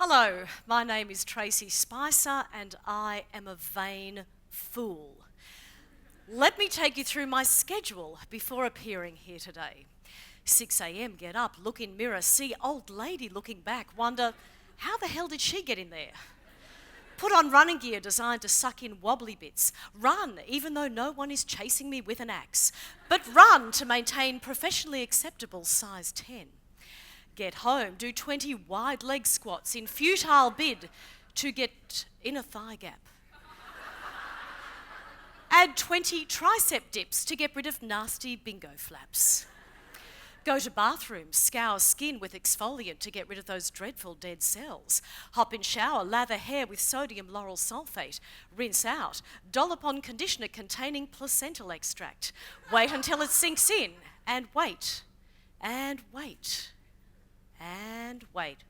Hello, my name is Tracey Spicer and I am a vain fool. Let me take you through my schedule before appearing here today. 6 a.m, get up, look in mirror, see old lady looking back, wonder, how the hell did she get in there? Put on running gear designed to suck in wobbly bits. Run, even though no one is chasing me with an axe. But run to maintain professionally acceptable size 10. Get home, do 20 wide leg squats in futile bid to get in a thigh gap. Add 20 tricep dips to get rid of nasty bingo flaps. Go to bathroom, scour skin with exfoliant to get rid of those dreadful dead cells. Hop in shower, lather hair with sodium lauryl sulfate. Rinse out, dollop on conditioner containing placental extract. Wait until it sinks in, and wait, and wait, and wait.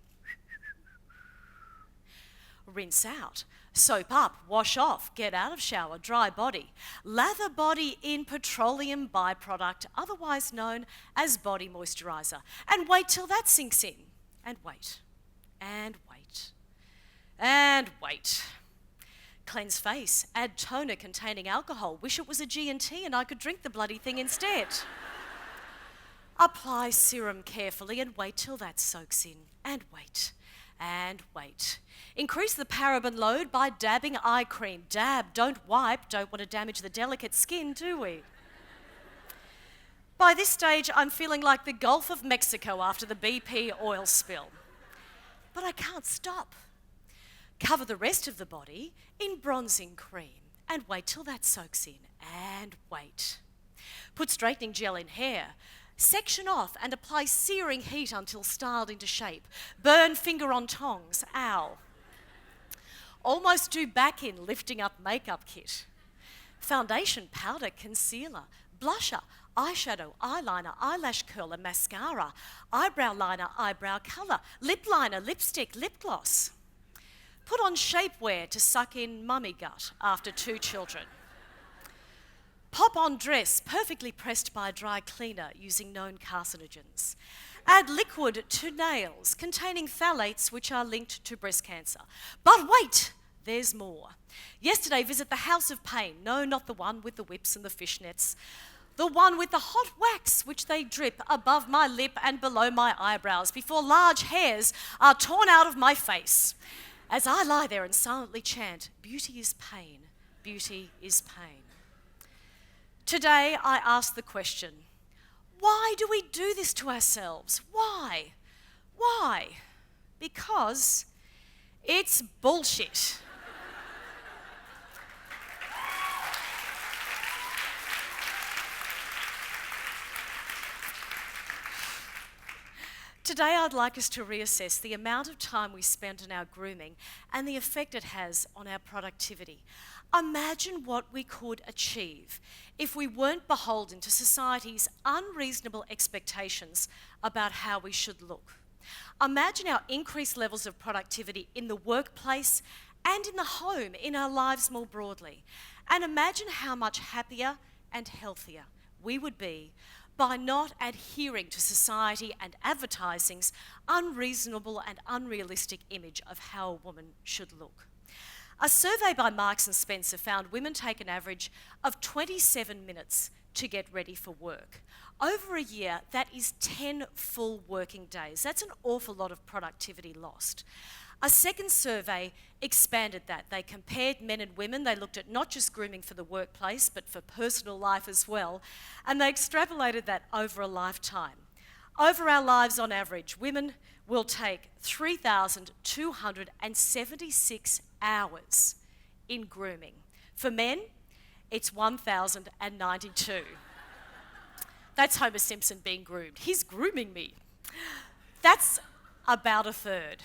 Rinse out. Soap up, wash off, get out of shower, dry body. Lather body in petroleum byproduct, otherwise known as body moisturiser. And wait till that sinks in. And wait, and wait, and wait. Cleanse face, add toner containing alcohol. Wish it was a G&T and I could drink the bloody thing instead. Apply serum carefully and wait till that soaks in. And wait, and wait. Increase the paraben load by dabbing eye cream. Dab, don't wipe, don't want to damage the delicate skin, do we? By this stage, I'm feeling like the Gulf of Mexico after the BP oil spill. But I can't stop. Cover the rest of the body in bronzing cream and wait till that soaks in, and wait. Put straightening gel in hair. Section off and apply searing heat until styled into shape. Burn finger on tongs, ow. Almost do back in lifting up makeup kit. Foundation, powder, concealer, blusher, eyeshadow, eyeliner, eyelash curler, mascara, eyebrow liner, eyebrow colour, lip liner, lipstick, lip gloss. Put on shapewear to suck in mummy gut after 2 children. Pop on dress, perfectly pressed by a dry cleaner using known carcinogens. Add liquid to nails containing phthalates which are linked to breast cancer. But wait, there's more. Yesterday, visit the House of Pain. No, not the one with the whips and the fishnets. The one with the hot wax which they drip above my lip and below my eyebrows before large hairs are torn out of my face. As I lie there and silently chant, beauty is pain, beauty is pain. Today, I ask the question, why do we do this to ourselves? Why? Why? Because it's bullshit. Today, I'd like us to reassess the amount of time we spend on our grooming and the effect it has on our productivity. Imagine what we could achieve if we weren't beholden to society's unreasonable expectations about how we should look. Imagine our increased levels of productivity in the workplace and in the home, in our lives more broadly. And imagine how much happier and healthier we would be by not adhering to society and advertising's unreasonable and unrealistic image of how a woman should look. A survey by Marks and Spencer found women take an average of 27 minutes to get ready for work. Over a year, that is 10 full working days. That's an awful lot of productivity lost. A second survey expanded that. They compared men and women. They looked at not just grooming for the workplace, but for personal life as well. And they extrapolated that over a lifetime. Over our lives on average, women will take 3,276 hours in grooming. For men, it's 1,092. That's Homer Simpson being groomed. He's grooming me. That's about a third.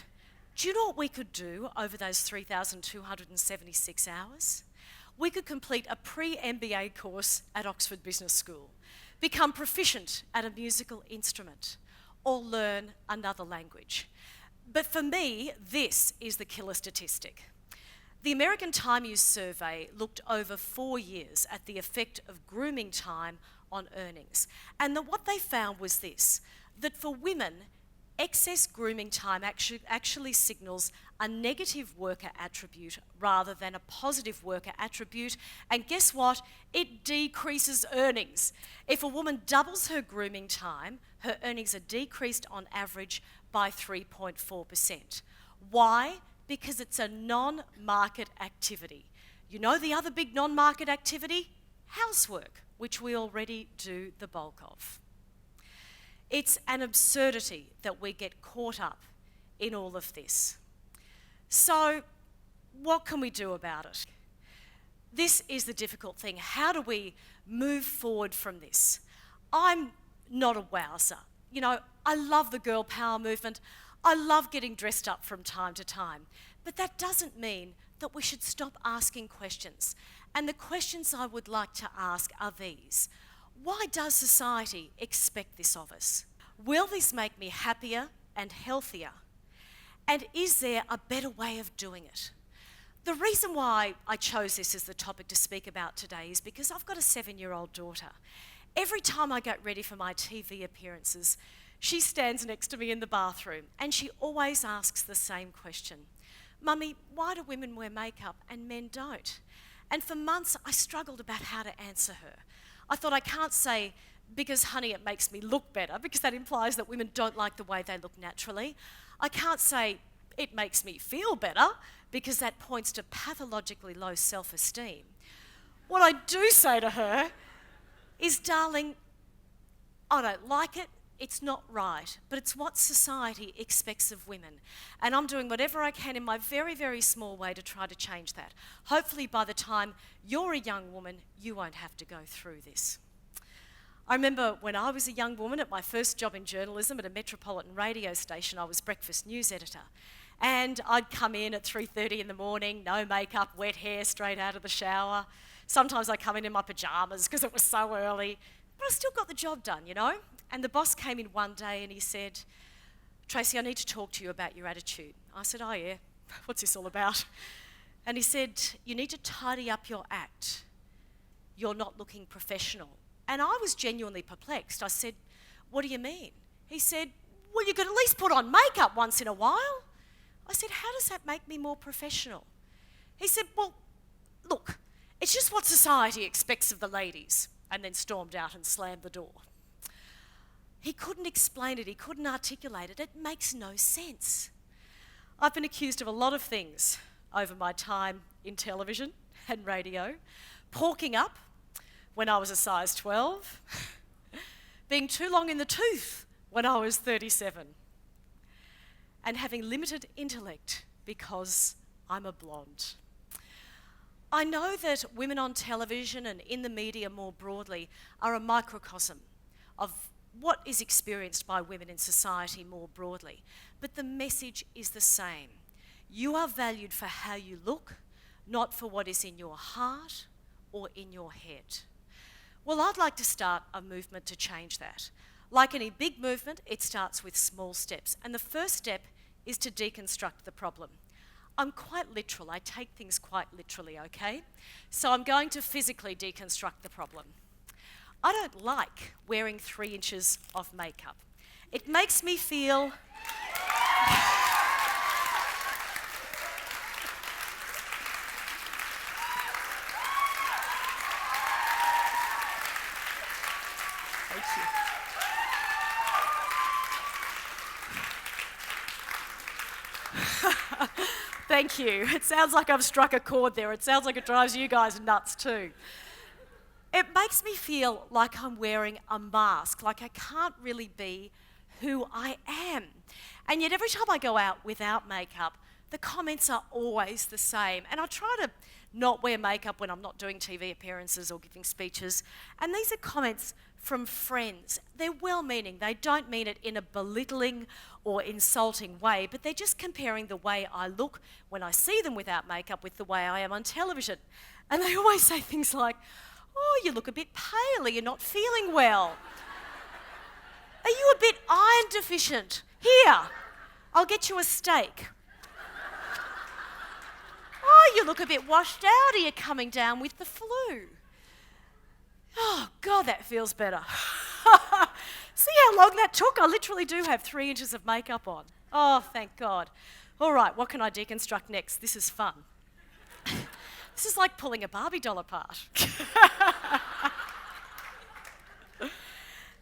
Do you know what we could do over those 3,276 hours? We could complete a pre-MBA course at Oxford Business School, become proficient at a musical instrument, or learn another language. But for me, this is the killer statistic. The American Time Use Survey looked over 4 years at the effect of grooming time on earnings. And what they found was this, that for women, excess grooming time actually signals a negative worker attribute rather than a positive worker attribute. And guess what? It decreases earnings. If a woman doubles her grooming time, her earnings are decreased on average by 3.4%. Why? Because it's a non-market activity. You know the other big non-market activity? Housework, which we already do the bulk of. It's an absurdity that we get caught up in all of this. So, what can we do about it? This is the difficult thing. How do we move forward from this? I'm not a wowser. You know, I love the girl power movement. I love getting dressed up from time to time. But that doesn't mean that we should stop asking questions. And the questions I would like to ask are these. Why does society expect this of us? Will this make me happier and healthier? And is there a better way of doing it? The reason why I chose this as the topic to speak about today is because I've got a 7-year-old daughter. Every time I get ready for my TV appearances, she stands next to me in the bathroom and she always asks the same question. Mummy, why do women wear makeup and men don't? And for months I struggled about how to answer her. I thought I can't say, because honey, it makes me look better, because that implies that women don't like the way they look naturally. I can't say, it makes me feel better, because that points to pathologically low self-esteem. What I do say to her is, darling, I don't like it, it's not right, but it's what society expects of women. And I'm doing whatever I can in my very, very small way to try to change that. Hopefully by the time you're a young woman, you won't have to go through this. I remember when I was a young woman at my first job in journalism at a metropolitan radio station, I was breakfast news editor. And I'd come in at 3:30 in the morning, no makeup, wet hair, straight out of the shower. Sometimes I'd come in my pyjamas because it was so early. But I still got the job done, you know? And the boss came in one day and he said, Tracey, I need to talk to you about your attitude. I said, oh yeah, what's this all about? And he said, you need to tidy up your act. You're not looking professional. And I was genuinely perplexed. I said, what do you mean? He said, well, you could at least put on makeup once in a while. I said, how does that make me more professional? He said, well, look, it's just what society expects of the ladies. And then stormed out and slammed the door. He couldn't explain it, he couldn't articulate it. It makes no sense. I've been accused of a lot of things over my time in television and radio. Porking up when I was a size 12. Being too long in the tooth when I was 37. And having limited intellect because I'm a blonde. I know that women on television and in the media more broadly are a microcosm of what is experienced by women in society more broadly. But the message is the same. You are valued for how you look, not for what is in your heart or in your head. Well, I'd like to start a movement to change that. Like any big movement, it starts with small steps. And the first step is to deconstruct the problem. I'm quite literal. I take things quite literally, okay? So I'm going to physically deconstruct the problem. I don't like wearing 3 inches of makeup. It makes me feel... Thank you. Thank you. It sounds like I've struck a chord there. It sounds like it drives you guys nuts too. It makes me feel like I'm wearing a mask, like I can't really be who I am. And yet every time I go out without makeup, the comments are always the same. And I try to not wear makeup when I'm not doing TV appearances or giving speeches. And these are comments from friends. They're well-meaning. They don't mean it in a belittling or insulting way, but they're just comparing the way I look when I see them without makeup with the way I am on television. And they always say things like, oh, you look a bit pale, you're not feeling well. Are you a bit iron deficient? Here, I'll get you a steak. Oh, you look a bit washed out, are you coming down with the flu? Oh, God, that feels better. See how how long that took. I literally do have 3 inches of makeup on. Oh, thank God. All right, what can I deconstruct next? This is fun. This is like pulling a Barbie doll apart.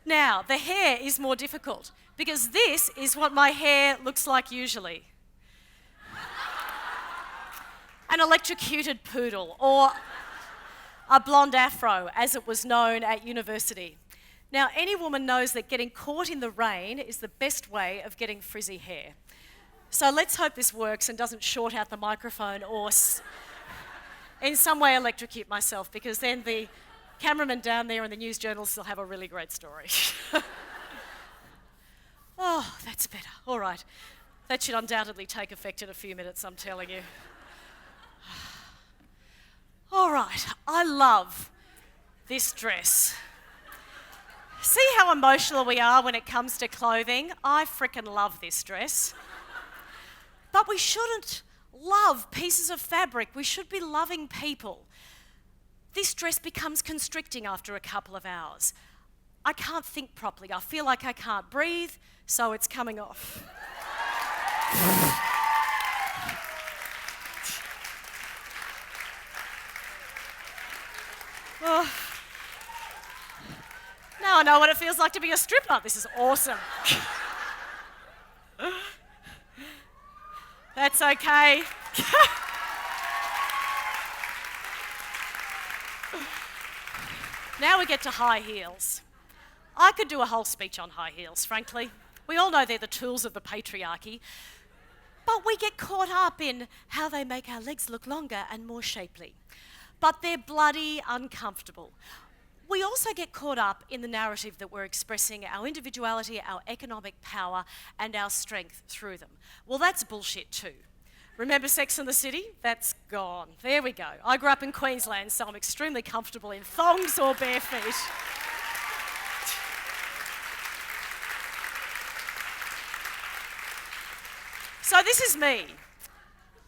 Now, the hair is more difficult because this is what my hair looks like usually. An electrocuted poodle, or a blonde afro, as it was known at university. Now, any woman knows that getting caught in the rain is the best way of getting frizzy hair. So let's hope this works and doesn't short out the microphone or in some way electrocute myself, because then the cameraman down there and the news journalists will have a really great story. Oh, that's better. All right. That should undoubtedly take effect in a few minutes, I'm telling you. All right, I love this dress. See how emotional we are when it comes to clothing? I frickin' love this dress. But we shouldn't love pieces of fabric. We should be loving people. This dress becomes constricting after a couple of hours. I can't think properly. I feel like I can't breathe, so it's coming off. Oh. Now I know what it feels like to be a stripper. This is awesome. That's okay. Now we get to high heels. I could do a whole speech on high heels, frankly. We all know they're the tools of the patriarchy. But we get caught up in how they make our legs look longer and more shapely. But they're bloody uncomfortable. We also get caught up in the narrative that we're expressing our individuality, our economic power, and our strength through them. Well, that's bullshit too. Remember Sex and the City? That's gone. There we go. I grew up in Queensland, so I'm extremely comfortable in thongs or bare feet. So this is me,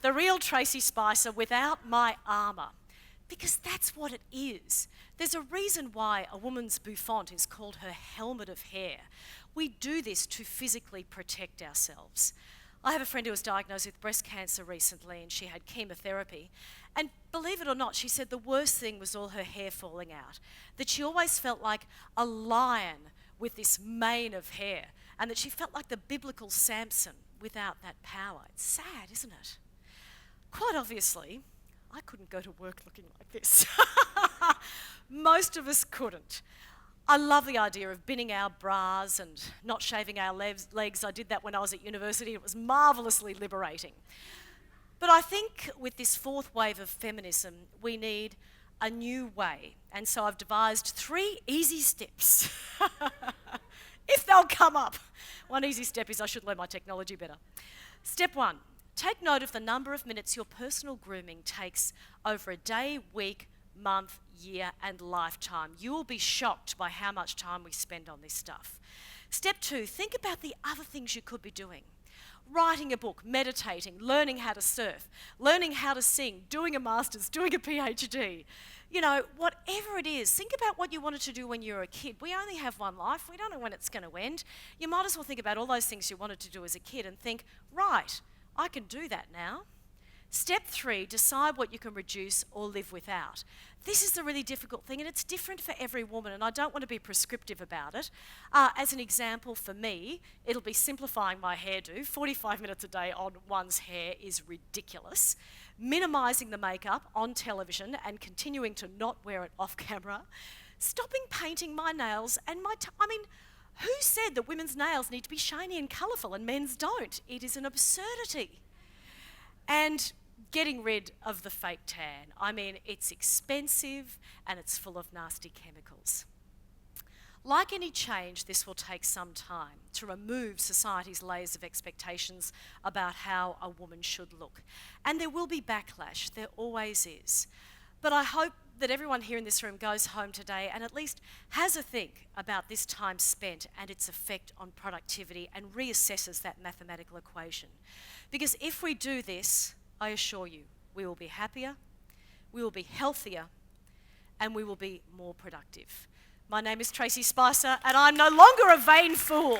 the real Tracey Spicer without my armour. Because that's what it is. There's a reason why a woman's bouffant is called her helmet of hair. We do this to physically protect ourselves. I have a friend who was diagnosed with breast cancer recently, and she had chemotherapy. And believe it or not, she said the worst thing was all her hair falling out. That she always felt like a lion with this mane of hair, and that she felt like the biblical Samson without that power. It's sad, isn't it? Quite obviously, I couldn't go to work looking like this. Most of us couldn't. I love the idea of binning our bras and not shaving our legs. I did that when I was at university. It was marvellously liberating. But I think with this fourth wave of feminism, we need a new way. And so I've devised 3 easy steps. If they'll come up. One easy step is I should learn my technology better. Step 1. Take note of the number of minutes your personal grooming takes over a day, week, month, year, and lifetime. You will be shocked by how much time we spend on this stuff. Step 2, think about the other things you could be doing. Writing a book, meditating, learning how to surf, learning how to sing, doing a master's, doing a PhD. You know, whatever it is, think about what you wanted to do when you were a kid. We only have one life. We don't know when it's going to end. You might as well think about all those things you wanted to do as a kid and think, right, I can do that now. Step 3, decide what you can reduce or live without. This is the really difficult thing, and it's different for every woman, and I don't want to be prescriptive about it. As an example, for me, it'll be simplifying my hairdo. 45 minutes a day on one's hair is ridiculous. Minimising the makeup on television and continuing to not wear it off camera. Stopping painting my nails and who said that women's nails need to be shiny and colourful and men's don't? It is an absurdity. And getting rid of the fake tan. I mean, it's expensive and it's full of nasty chemicals. Like any change, this will take some time to remove society's layers of expectations about how a woman should look. And there will be backlash, there always is. But I hope that everyone here in this room goes home today and at least has a think about this time spent and its effect on productivity and reassesses that mathematical equation. Because if we do this, I assure you, we will be happier, we will be healthier, and we will be more productive. My name is Tracey Spicer, and I'm no longer a vain fool.